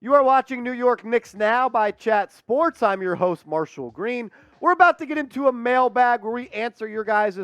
You are watching New York Knicks Now by Chat Sports. I'm your host, Marshall Green. We're about to get into a mailbag where we answer your guys'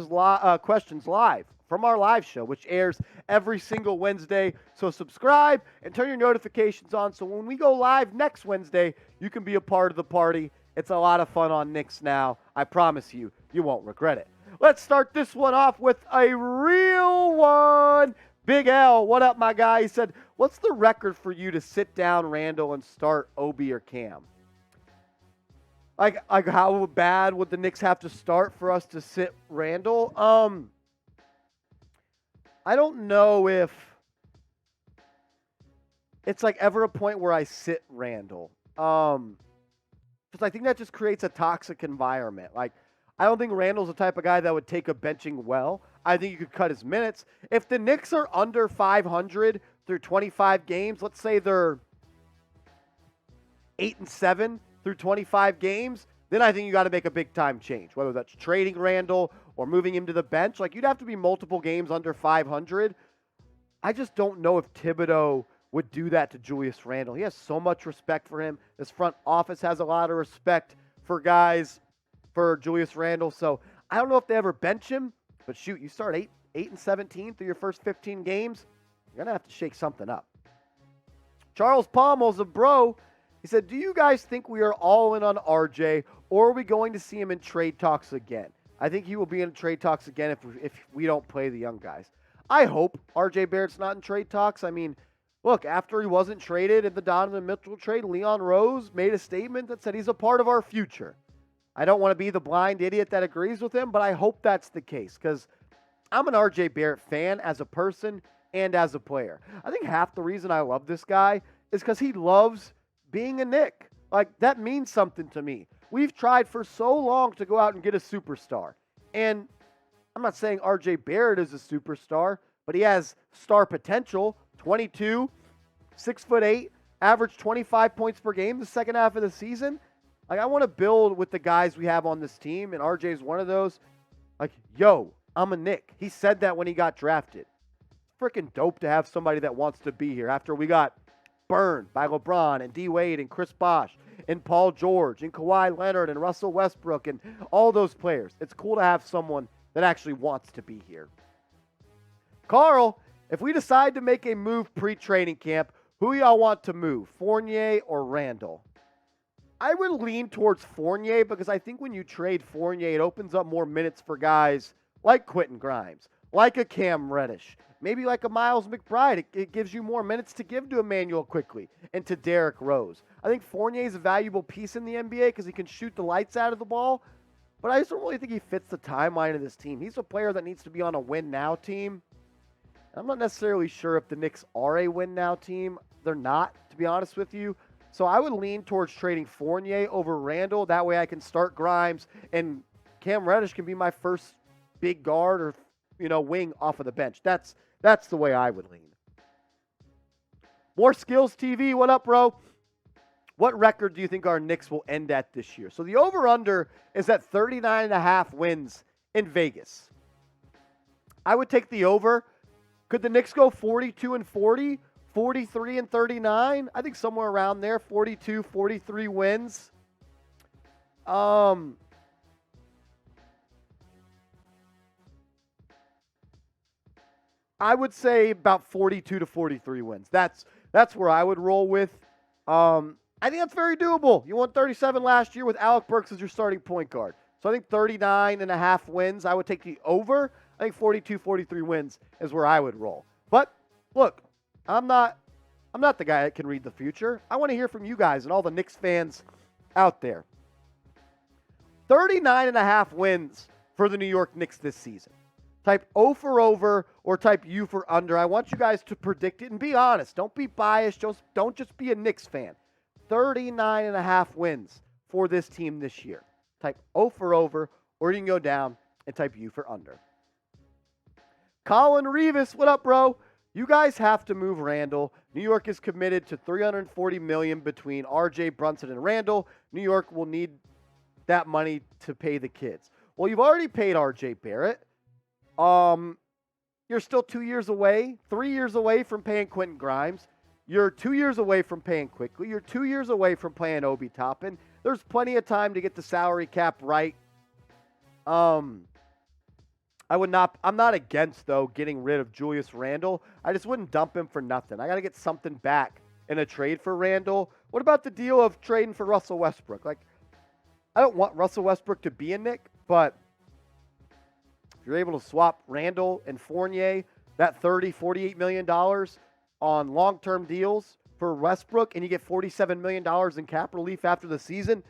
questions live from our live show, which airs every single Wednesday. So subscribe and turn your notifications on so when we go live next Wednesday, you can be a part of the party. It's a lot of fun on Knicks Now. I promise you, you won't regret it. Let's start this one off with a real one. Big L, what up, my guy? He said, what's the record for you to sit down Randle and start Obi or Cam? Like how bad would the Knicks have to start for us to sit Randle? I don't know if it's like ever a point where I sit Randle. Because I think that just creates a toxic environment. Like, I don't think Randle's the type of guy that would take a benching well. I think you could cut his minutes. If the Knicks are under 500 through 25 games, let's say they're 8-7 through 25 games, then I think you got to make a big time change, whether that's trading Randle or moving him to the bench. Like, you'd have to be multiple games under 500. I just don't know if Thibodeau would do that to Julius Randle. He has so much respect for him. His front office has a lot of respect for guys, for Julius Randle. So I don't know if they ever bench him, but shoot, you start 8-17 through your first 15 games, you're going to have to shake something up. Charles Pommel's a bro. He said, do you guys think we are all in on RJ, or are we going to see him in trade talks again? I think he will be in trade talks again if we don't play the young guys. I hope RJ Barrett's not in trade talks. I mean, look, after he wasn't traded in the Donovan Mitchell trade, Leon Rose made a statement that said he's a part of our future. I don't want to be the blind idiot that agrees with him, but I hope that's the case because I'm an RJ Barrett fan as a person and as a player. I think half the reason I love this guy is because he loves being a Knick. Like, that means something to me. We've tried for so long to go out and get a superstar. And I'm not saying RJ Barrett is a superstar, but he has star potential. 22, 6'8", average 25 points per game the second half of the season. Like, I want to build with the guys we have on this team, and RJ is one of those. Like, yo, I'm a Knick. He said that when he got drafted. It's freaking dope to have somebody that wants to be here after we got burned by LeBron and D. Wade and Chris Bosh and Paul George and Kawhi Leonard and Russell Westbrook and all those players. It's cool to have someone that actually wants to be here. Carl, if we decide to make a move pre-training camp, who y'all want to move, Fournier or Randle? I would lean towards Fournier because I think when you trade Fournier, it opens up more minutes for guys like Quentin Grimes, like a Cam Reddish, maybe like a Miles McBride. It gives you more minutes to give to Emmanuel quickly and to Derrick Rose. I think Fournier is a valuable piece in the NBA because he can shoot the lights out of the ball, but I just don't really think he fits the timeline of this team. He's a player that needs to be on a win-now team. I'm not necessarily sure if the Knicks are a win-now team. They're not, to be honest with you. So I would lean towards trading Fournier over Randle. That way I can start Grimes, and Cam Reddish can be my first big guard or, wing off of the bench. That's the way I would lean. More Skills TV. What up, bro? What record do you think our Knicks will end at this year? So the over-under is at 39.5 wins in Vegas. I would take the over. Could the Knicks go 42-40? 43-39? I think somewhere around there. 42, 43 wins. I would say about 42 to 43 wins. That's where I would roll with. I think that's very doable. You won 37 last year with Alec Burks as your starting point guard. So I think 39.5 wins. I would take the over. I think 42, 43 wins is where I would roll. But look, I'm not the guy that can read the future. I want to hear from you guys and all the Knicks fans out there. 39.5 wins for the New York Knicks this season. Type O for over or type U for under. I want you guys to predict it and be honest. Don't be biased. Don't just be a Knicks fan. 39.5 wins for this team this year. Type O for over, or you can go down and type U for under. Colin Revis, what up, bro? You guys have to move Randle. New York is committed to $340 million between RJ, Brunson, and Randle. New York will need that money to pay the kids. Well, you've already paid RJ Barrett. You're still 2 years away, 3 years away from paying Quentin Grimes. You're 2 years away from paying Quickly. You're 2 years away from playing Obi Toppin. There's plenty of time to get the salary cap right. I'm not against, though, getting rid of Julius Randle. I just wouldn't dump him for nothing. I got to get something back in a trade for Randle. What about the deal of trading for Russell Westbrook? Like, I don't want Russell Westbrook to be a Knick, but if you're able to swap Randle and Fournier, that $30, $48 million on long-term deals for Westbrook, and you get $47 million in cap relief after the season,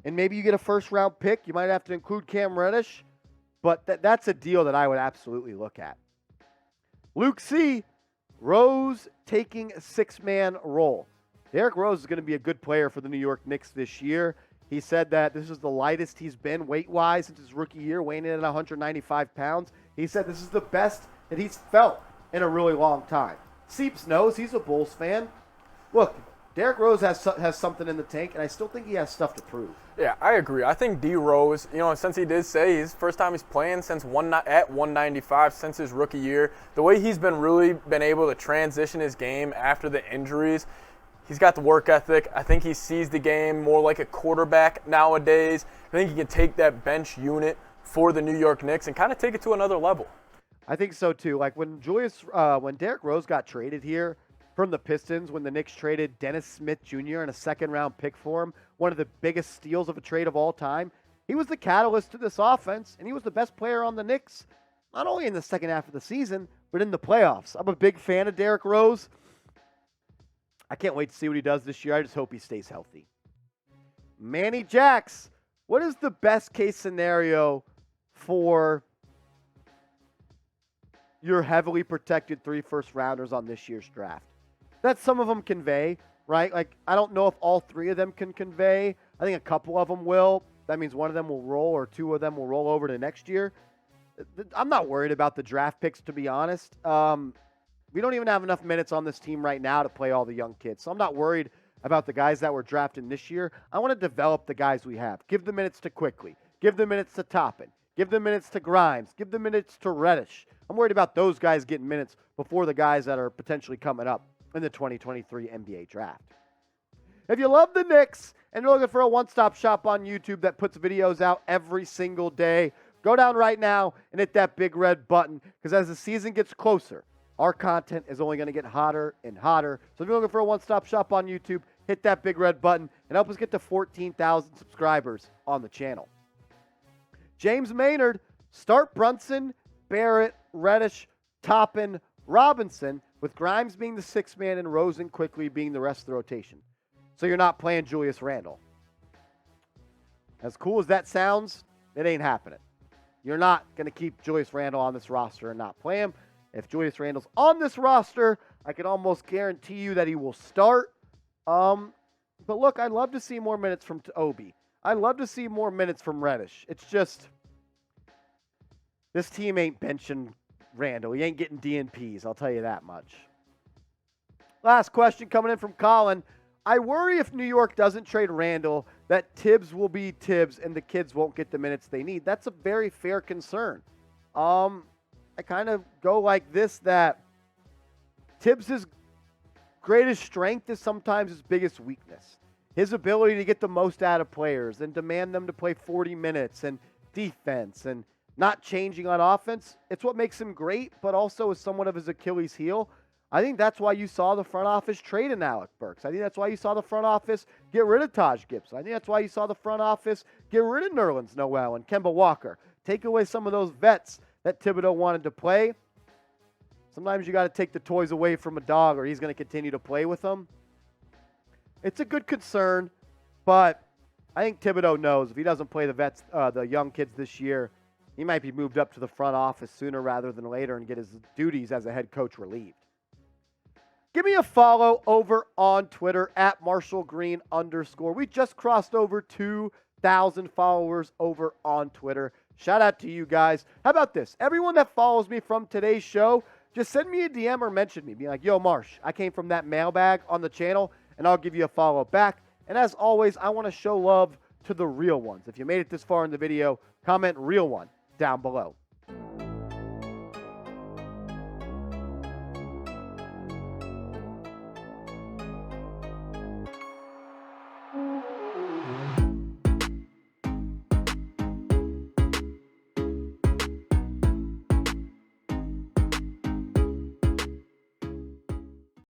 and maybe you get a first-round pick. You might have to include Cam Reddish, but that's a deal that I would absolutely look at. Luke C., Rose taking a six-man role. Derrick Rose is going to be a good player for the New York Knicks this year. He said that this is the lightest he's been weight-wise since his rookie year, weighing in at 195 pounds. He said this is the best that he's felt in a really long time. Seeps knows he's a Bulls fan. Look, Derrick Rose has something in the tank, and I still think he has stuff to prove. Yeah, I agree. I think D. Rose, since he did say his first time he's playing since at 195 since his rookie year, the way he's really been able to transition his game after the injuries, he's got the work ethic. I think he sees the game more like a quarterback nowadays. I think he can take that bench unit for the New York Knicks and kind of take it to another level. I think so too. Like when Derrick Rose got traded here from the Pistons, when the Knicks traded Dennis Smith Jr. and a second-round pick for him, one of the biggest steals of a trade of all time, he was the catalyst to this offense, and he was the best player on the Knicks, not only in the second half of the season, but in the playoffs. I'm a big fan of Derrick Rose. I can't wait to see what he does this year. I just hope he stays healthy. Manny Jacks, what is the best-case scenario for your heavily protected 3 first-rounders on this year's draft? That some of them convey, right? Like, I don't know if all 3 of them can convey. I think a couple of them will. That means one of them will roll or 2 of them will roll over to next year. I'm not worried about the draft picks, to be honest. We don't even have enough minutes on this team right now to play all the young kids. So I'm not worried about the guys that were drafted this year. I want to develop the guys we have. Give the minutes to Quickly. Give the minutes to Toppin. Give the minutes to Grimes. Give the minutes to Reddish. I'm worried about those guys getting minutes before the guys that are potentially coming up in the 2023 NBA draft. If you love the Knicks and you're looking for a one-stop shop on YouTube that puts videos out every single day, go down right now and hit that big red button, because as the season gets closer, our content is only going to get hotter and hotter. So if you're looking for a one-stop shop on YouTube, hit that big red button and help us get to 14,000 subscribers on the channel. James Maynard, start Brunson, Barrett, Reddish, Toppin, Robinson, with Grimes being the sixth man and Rose and Quickly being the rest of the rotation. So you're not playing Julius Randle. As cool as that sounds, it ain't happening. You're not going to keep Julius Randle on this roster and not play him. If Julius Randle's on this roster, I can almost guarantee you that he will start. But look, I'd love to see more minutes from Obi. I'd love to see more minutes from Reddish. It's just, this team ain't benching Randle. He ain't getting DNPs, I'll tell you that much. Last question coming in from Colin. I worry if New York doesn't trade Randle that Tibbs will be Tibbs and the kids won't get the minutes they need. That's a very fair concern. I kind of go like this, that Tibbs' greatest strength is sometimes his biggest weakness. His ability to get the most out of players and demand them to play 40 minutes and defense and not changing on offense. It's what makes him great, but also is somewhat of his Achilles heel. I think that's why you saw the front office trade in Alec Burks. I think that's why you saw the front office get rid of Taj Gibson. I think that's why you saw the front office get rid of Nerlens Noel and Kemba Walker. Take away some of those vets that Thibodeau wanted to play. Sometimes you got to take the toys away from a dog or he's going to continue to play with them. It's a good concern, but I think Thibodeau knows if he doesn't play the vets, the young kids this year, he might be moved up to the front office sooner rather than later and get his duties as a head coach relieved. Give me a follow over on Twitter at @MarshallGreen_. We just crossed over 2,000 followers over on Twitter. Shout out to you guys. How about this? Everyone that follows me from today's show, just send me a DM or mention me. Be like, yo, Marsh, I came from that mailbag on the channel, and I'll give you a follow back. And as always, I want to show love to the real ones. If you made it this far in the video, comment real one down below.